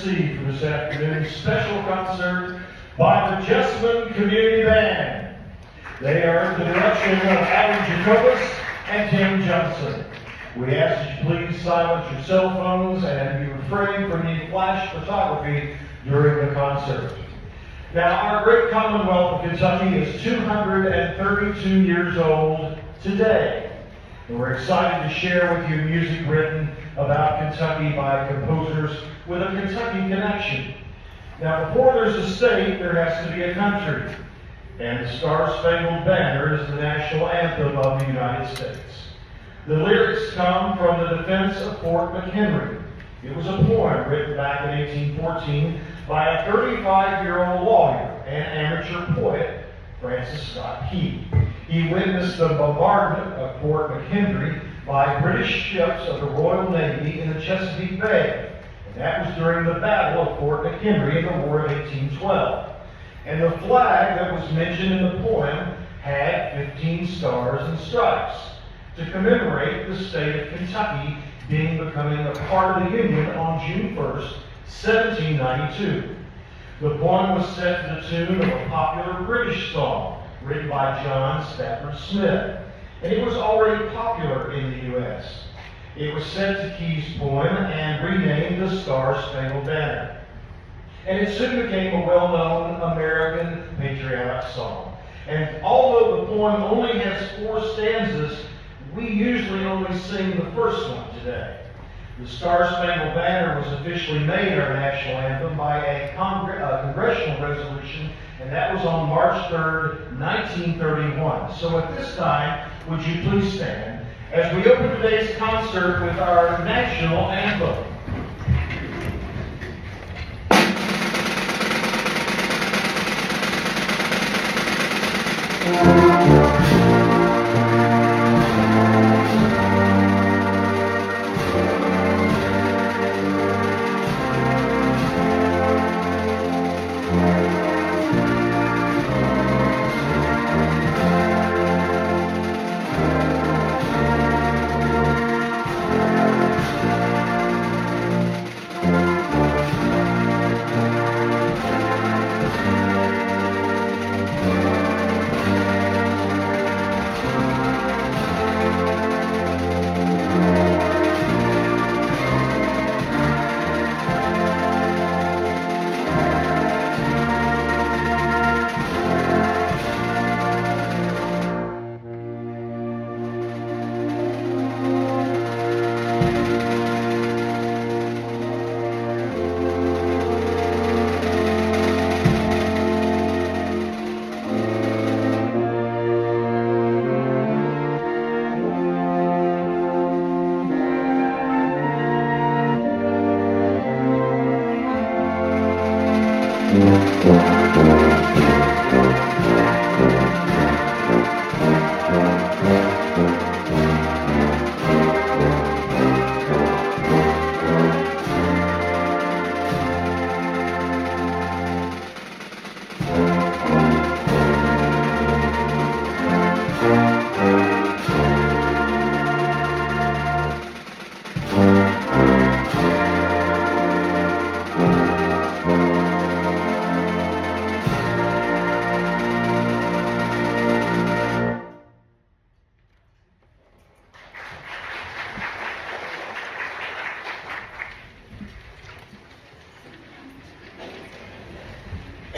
MC for this afternoon's special concert by the Jessamine Community Band. They are under the direction of Alan Jacobus and Tim Johnson. We ask that you please silence your cell phones and you refrain from any flash photography during the concert. Now, our great Commonwealth of Kentucky is 232 years old today. And we're excited to share with you music written about Kentucky by composers with a Kentucky connection. Now, before there's a state, there has to be a country. And the Star-Spangled Banner is the national anthem of the United States. The lyrics come from the defense of Fort McHenry. It was a poem written back in 1814 by a 35-year-old lawyer and amateur poet, Francis Scott Key. He witnessed the bombardment of Fort McHenry by British ships of the Royal Navy in the Chesapeake Bay. And that was during the Battle of Fort McHenry in the War of 1812. And the flag that was mentioned in the poem had 15 stars and stripes to commemorate the state of Kentucky becoming a part of the Union on June 1st, 1792. The poem was set to the tune of a popular British song written by John Stafford Smith, and it was already popular in the U.S. It was set to Key's poem and renamed the Star-Spangled Banner. And it soon became a well-known American patriotic song. And although the poem only has 4 stanzas, we usually only sing the first one today. The Star-Spangled Banner was officially made our national anthem by a congressional resolution, and that was on March 3rd, 1931. So at this time, would you please stand as we open today's concert with our national anthem.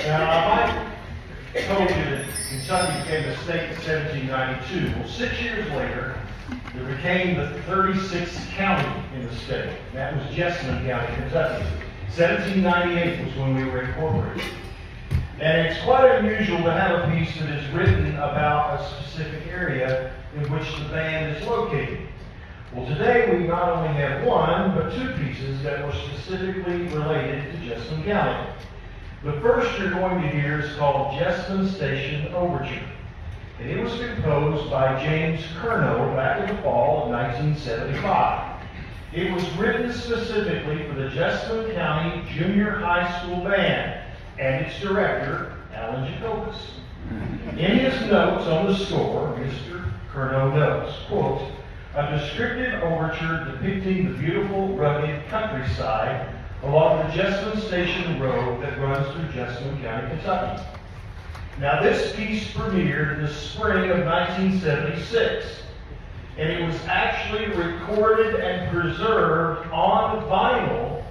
Now, I told you that Kentucky became a state in 1792. Well, 6 years later, there became the 36th county in the state. That was Jessamine County, Kentucky. 1798 was when we were incorporated. And it's quite unusual to have a piece that is written about a specific area in which the band is located. Well, today we not only have 1, but 2 pieces that were specifically related to Jessamine County. The first you're going to hear is called Jessamine Station Overture. And it was composed by James Curnow back in the fall of 1975. It was written specifically for the Jessamine County Junior High School Band and its director, Alan Jacobus. In his notes on the score, Mr. Curnow notes, quote, "A descriptive overture depicting the beautiful, rugged countryside along the Jessamine Station Road that runs through Jessamine County, Kentucky. Now, this piece premiered in the spring of 1976, and it was actually recorded and preserved on vinyl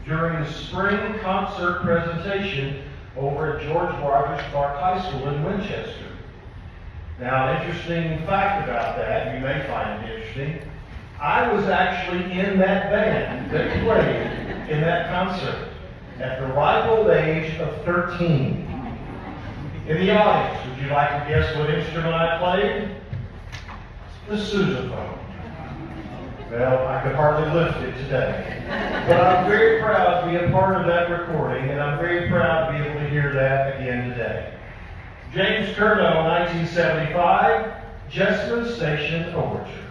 during the spring concert presentation over at George Rogers Clark High School in Winchester. Now, an interesting fact about that, you may find it interesting, I was actually in that band that played in that concert at the ripe old age of 13. In the audience, would you like to guess what instrument I played? The sousaphone. Well, I could hardly lift it today. But I'm very proud to be a part of that recording, and I'm very proud to be able to hear that again today. James Curnow, 1975, Jessamine Station Overture.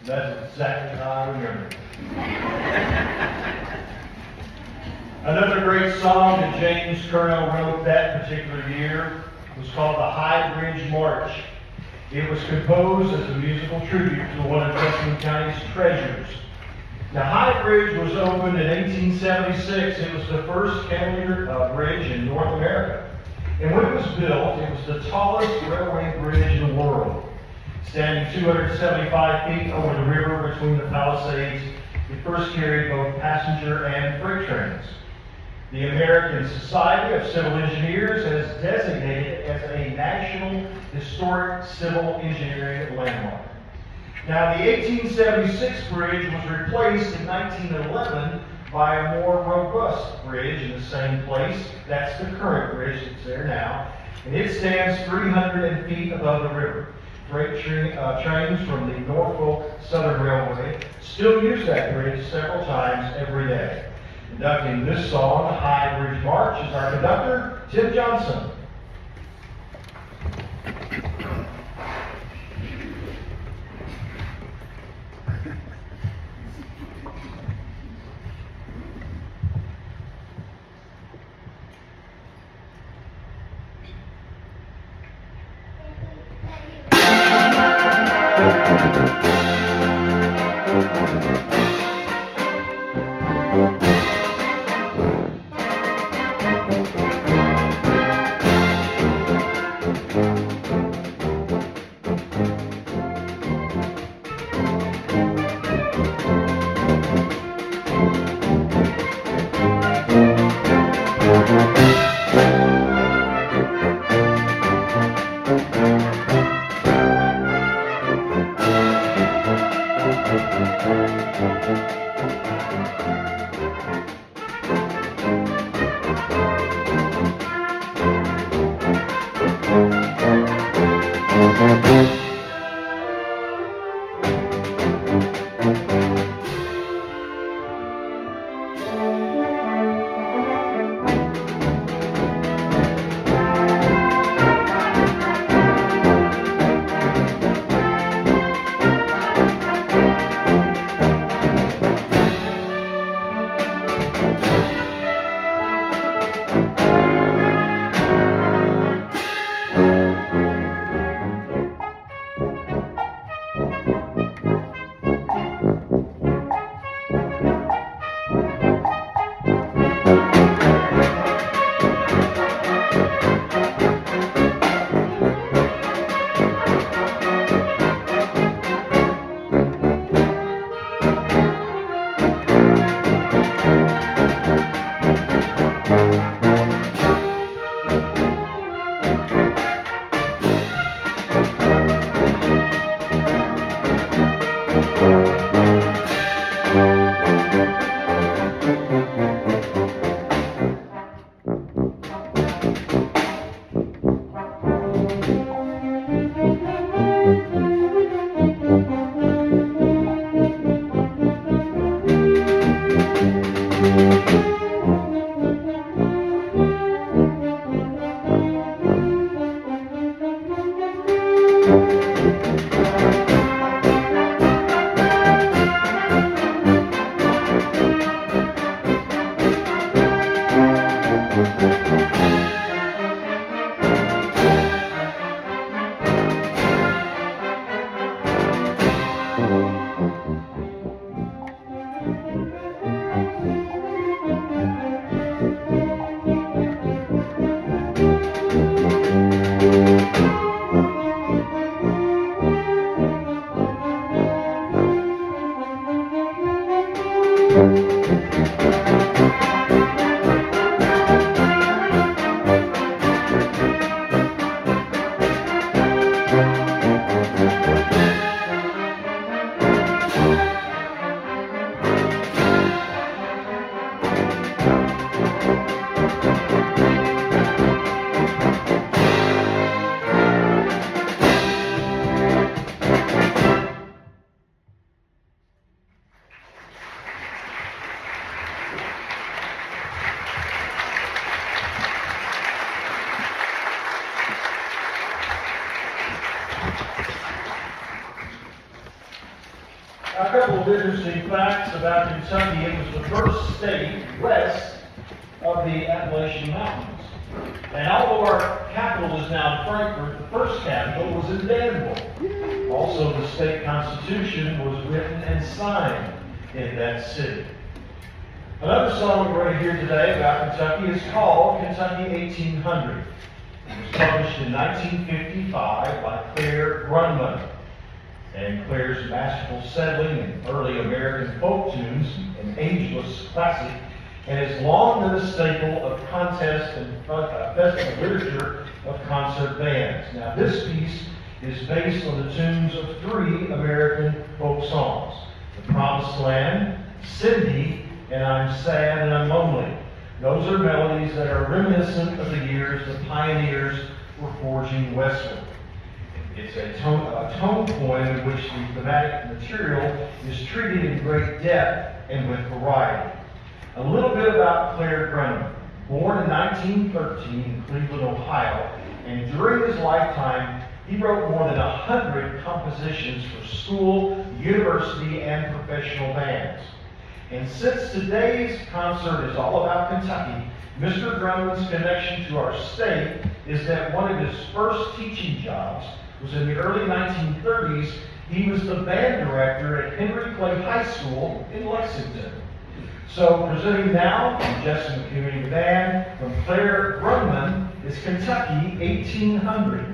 That's exactly how I remember it. Another great song that James Curnow wrote that particular year was called the High Bridge March. It was composed as a musical tribute to one of Jessamine County's treasures, The High Bridge was opened in 1876. It was the first cantilever bridge in North America. And when it was built, it was the tallest railway bridge in the world. Standing 275 feet over the river between the Palisades, it first carried both passenger and freight trains. The American Society of Civil Engineers has designated it as a National Historic Civil Engineering Landmark. Now, the 1876 bridge was replaced in 1911 by a more robust bridge in the same place. That's the current bridge that's there now. And it stands 300 feet above the river. Freight trains from the Norfolk Southern Railway still use that bridge several times every day. Conducting this song, the High Bridge March, is our conductor, Tim Johnson. A couple of interesting facts about Kentucky. It was the first state west of the Appalachian Mountains. And although our capital is now in Frankfort, the first capital was in Danville. Also, the state constitution was written and signed in that city. Another song we're going to hear today about Kentucky is called Kentucky 1800. It was published in 1955 by Claire Grunman. And Claire's masterful settling and early American folk tunes, an ageless classic, and has long been a staple of contest and festival literature of concert bands. Now, this piece is based on the tunes of 3 American folk songs: The Promised Land, Cindy, and I'm Sad and I'm Lonely. Those are melodies that are reminiscent of the years the pioneers were forging westward. It's a tone poem in which the thematic material is treated in great depth and with variety. A little bit about Claire Grunman. Born in 1913 in Cleveland, Ohio, and during his lifetime, he wrote more than 100 compositions for school, university, and professional bands. And since today's concert is all about Kentucky, Mr. Grunman's connection to our state is that one of his first teaching jobs was in the early 1930s. He was the band director at Henry Clay High School in Lexington. So presenting now from Jessamine Community Band from Claire Grunman is Kentucky 1800.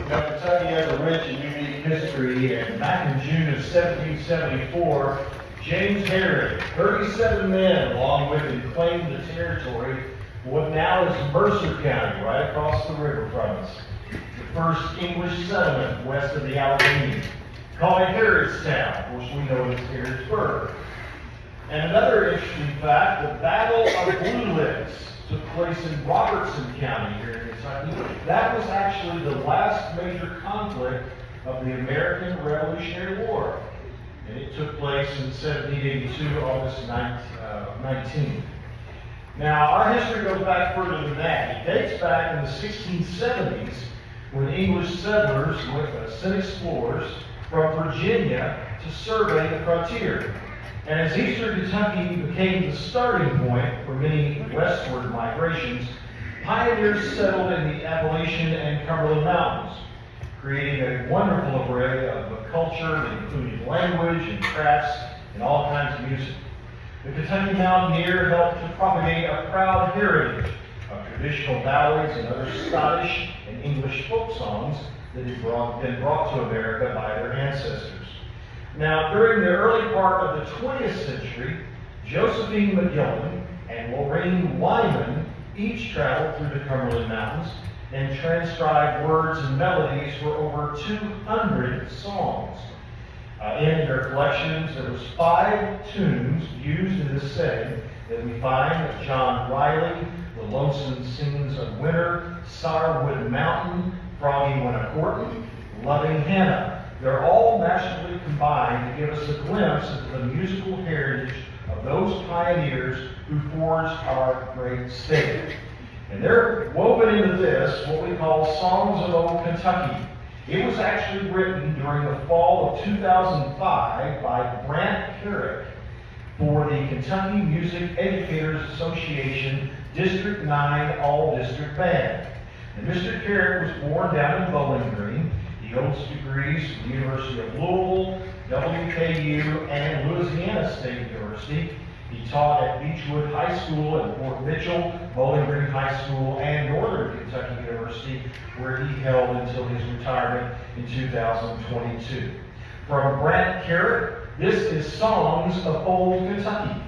Now, Kentucky has a rich and unique history, and back in June of 1774, James Herring, 37 men, along with him, claimed the territory for what now is Mercer County, right across the river from us. The first English settlement west of the Allegheny, called it Harrodstown. Of course, we know it as Harrodsburg. And another interesting fact, the Battle of Blue Licks took place in Robertson County here in Kentucky. That was actually the last major conflict of the American Revolutionary War. And it took place in 1782, August 19. Now, our history goes back further than that. It dates back in the 1670s when English settlers sent explorers from Virginia to survey the frontier. And as eastern Kentucky became the starting point for many westward migrations, pioneers settled in the Appalachian and Cumberland Mountains, creating a wonderful array of a culture that included language and crafts and all kinds of music. The Kentucky Mountaineer helped to propagate a proud heritage of traditional ballads and other Scottish and English folk songs that had been brought to America by their ancestors. Now, during the early part of the 20th century, Josephine McGillan and Lorraine Wyman each traveled through the Cumberland Mountains and transcribed words and melodies for over 200 songs. In their collections, there was 5 tunes used in this setting that we find: John Riley, The Lonesome Scenes of Winter, Sourwood Mountain, Froggy Went A-Courtin', Loving Hannah. They're all masterfully combined to give us a glimpse into the musical heritage of those pioneers who forged our great state. And they're woven into this, what we call Songs of Old Kentucky. It was actually written during the fall of 2005 by Brant Carrick for the Kentucky Music Educators Association District 9 All-District Band. And Mr. Carrick was born down in Bowling Green. He holds degrees from the University of Louisville, WKU, and Louisiana State University. He taught at Beechwood High School and Fort Mitchell, Bowling Green High School, and Northern Kentucky University, where he held until his retirement in 2022. From Brant Carrick, this is Songs of Old Kentucky.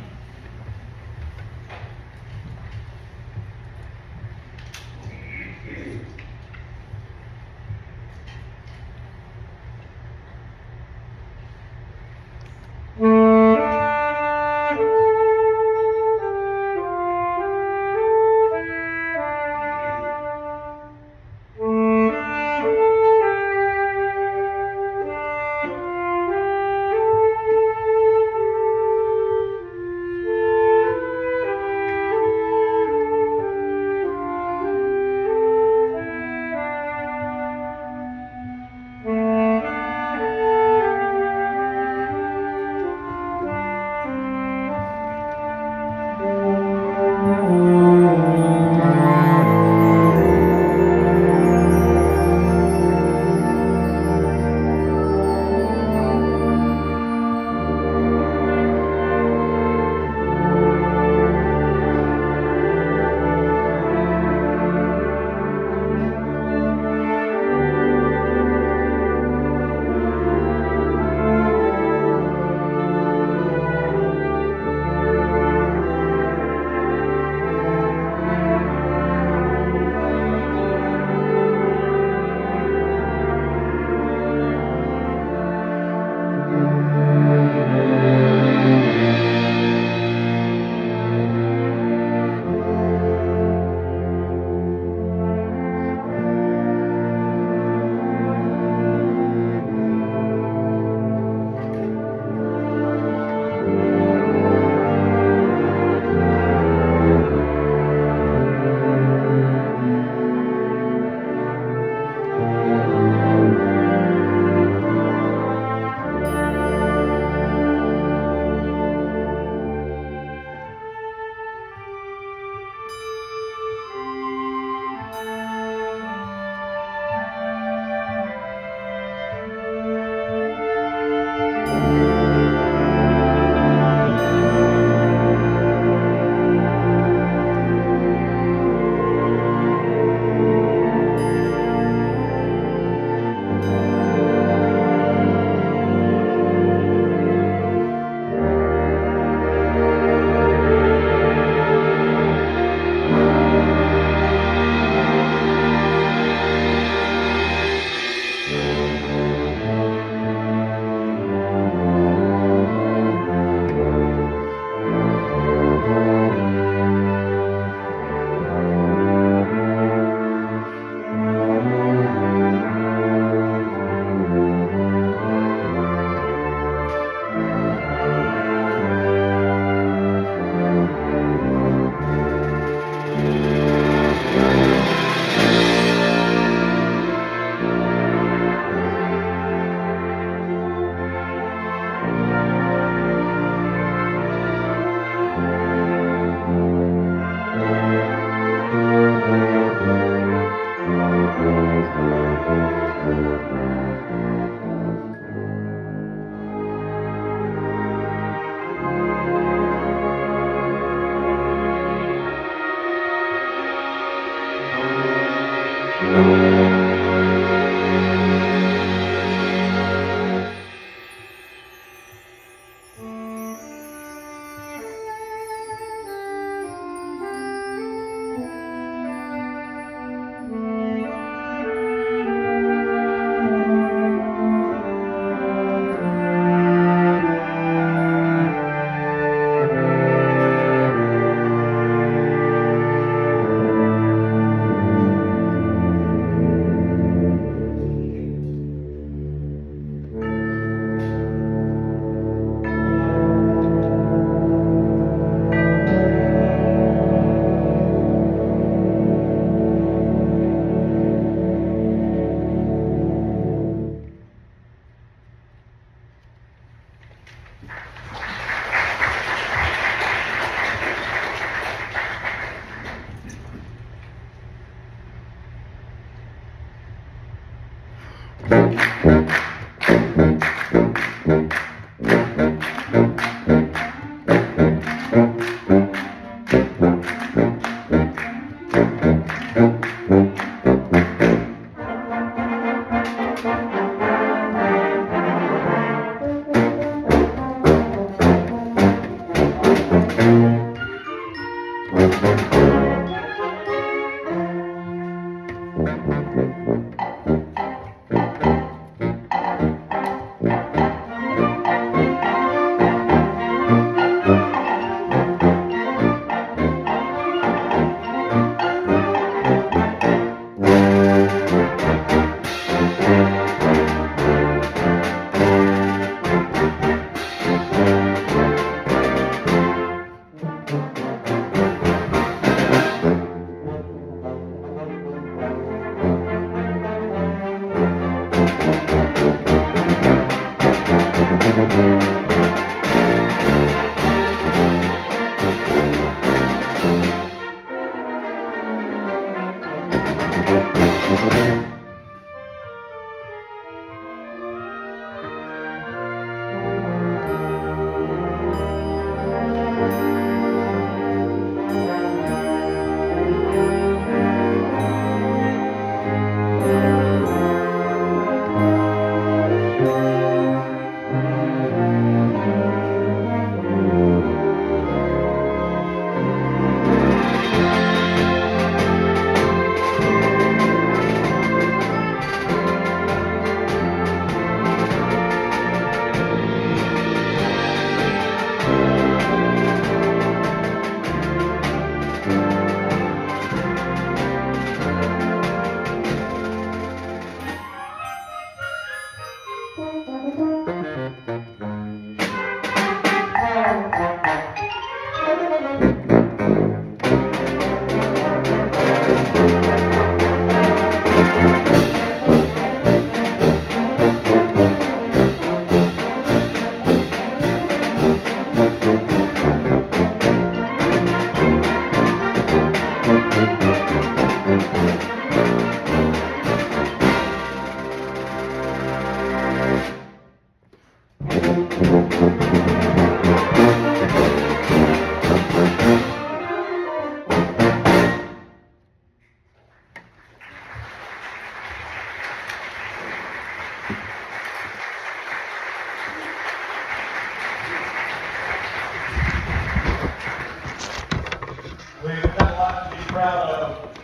We've got a lot to be proud of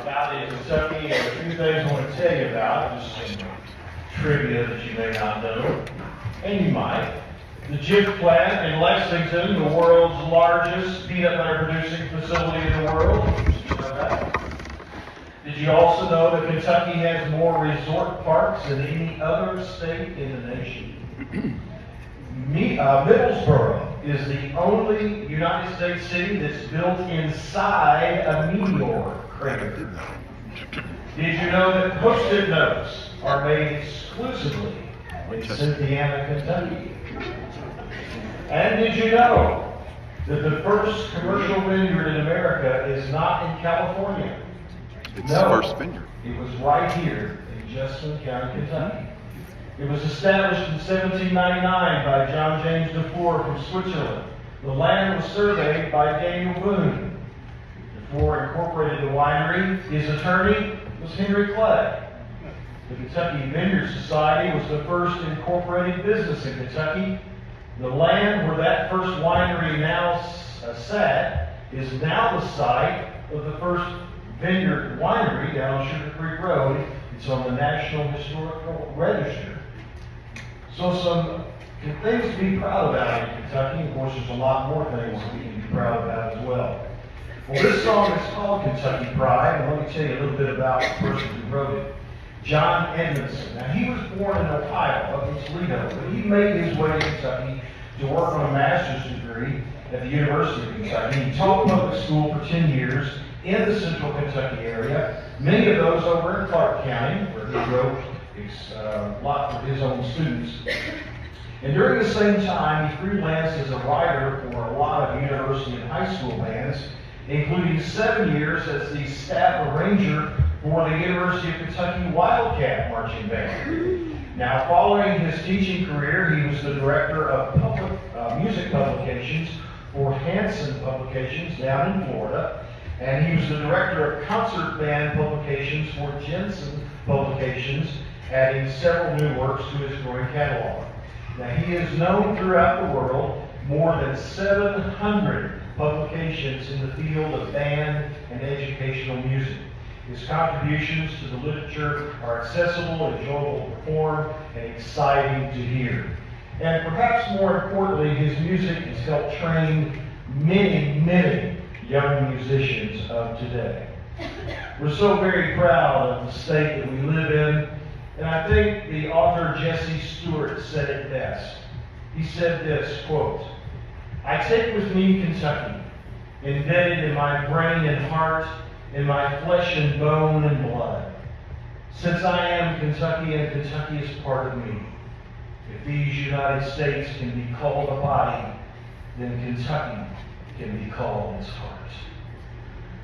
about in Kentucky, and a few things I want to tell you about, just some trivia that you may not know, and you might. The Jif plant in Lexington, the world's largest peanut butter producing facility in the world. Did you know that? Did you also know that Kentucky has more resort parks than any other state in the nation? Middlesboro is the only United States city that's built inside a meteor crater. Did you know that Post-it notes are made exclusively in Cynthiana, Kentucky? And did you know that the first commercial vineyard in America is not in California? It's the first vineyard. It was right here in Jessamine County, Kentucky. It was established in 1799 by John James DeFore from Switzerland. The land was surveyed by Daniel Boone. DeFore incorporated the winery. His attorney was Henry Clay. The Kentucky Vineyard Society was the first incorporated business in Kentucky. The land where that first winery now sat is now the site of the first vineyard winery down on Sugar Creek Road. It's on the National Historical Register. So some things to be proud about in Kentucky. Of course, there's a lot more things that we can be proud about as well. Well, this song is called Kentucky Pride, and let me tell you a little bit about the person who wrote it. John Edmondson. Now, he was born in Ohio, up in Toledo, but he made his way to Kentucky to work on a master's degree at the University of Kentucky. He taught public school for 10 years in the central Kentucky area, many of those over in Clark County, where he wrote a lot for his own students. And during the same time, he freelanced as a writer for a lot of university and high school bands, including 7 years as the staff arranger for the University of Kentucky Wildcat Marching Band. Now, following his teaching career, he was the director of public music publications for Hanson Publications down in Florida, and he was the director of concert band publications for Jensen Publications, adding several new works to his growing catalog. Now, he is known throughout the world, more than 700 publications in the field of band and educational music. His contributions to the literature are accessible, enjoyable to perform, and exciting to hear. And perhaps more importantly, his music has helped train many young musicians of today. We're so very proud of the state that we live in, and I think the author Jesse Stewart said it best. He said this, quote, "I take with me Kentucky, embedded in my brain and heart, in my flesh and bone and blood. Since I am Kentucky and Kentucky is part of me. If these United States can be called a body, then Kentucky can be called its heart."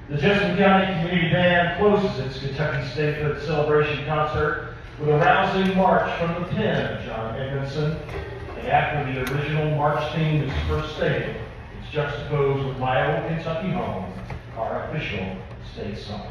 The Jessamine County Community Band closes its Kentucky Statehood Celebration concert with a rousing march from the pen of John Edmondson. And after the original march theme is first stated, it's juxtaposed with "My Old Kentucky Home," our official state song.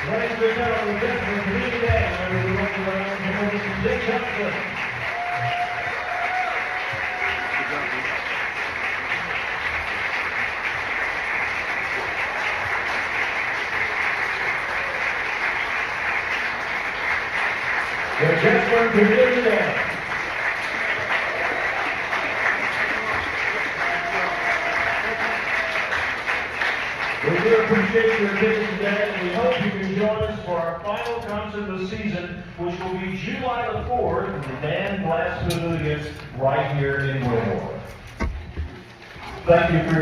Ladies and gentlemen, the Jessamine Community Band, we would like to welcome Mr. Tim Johnson. The Jessamine Community Band. We do appreciate your attendance today, and we hope you can join us for our final concert of the season, which will be July the 4th at the Dan Glass Pavilion right here in Wilmore. Thank you for your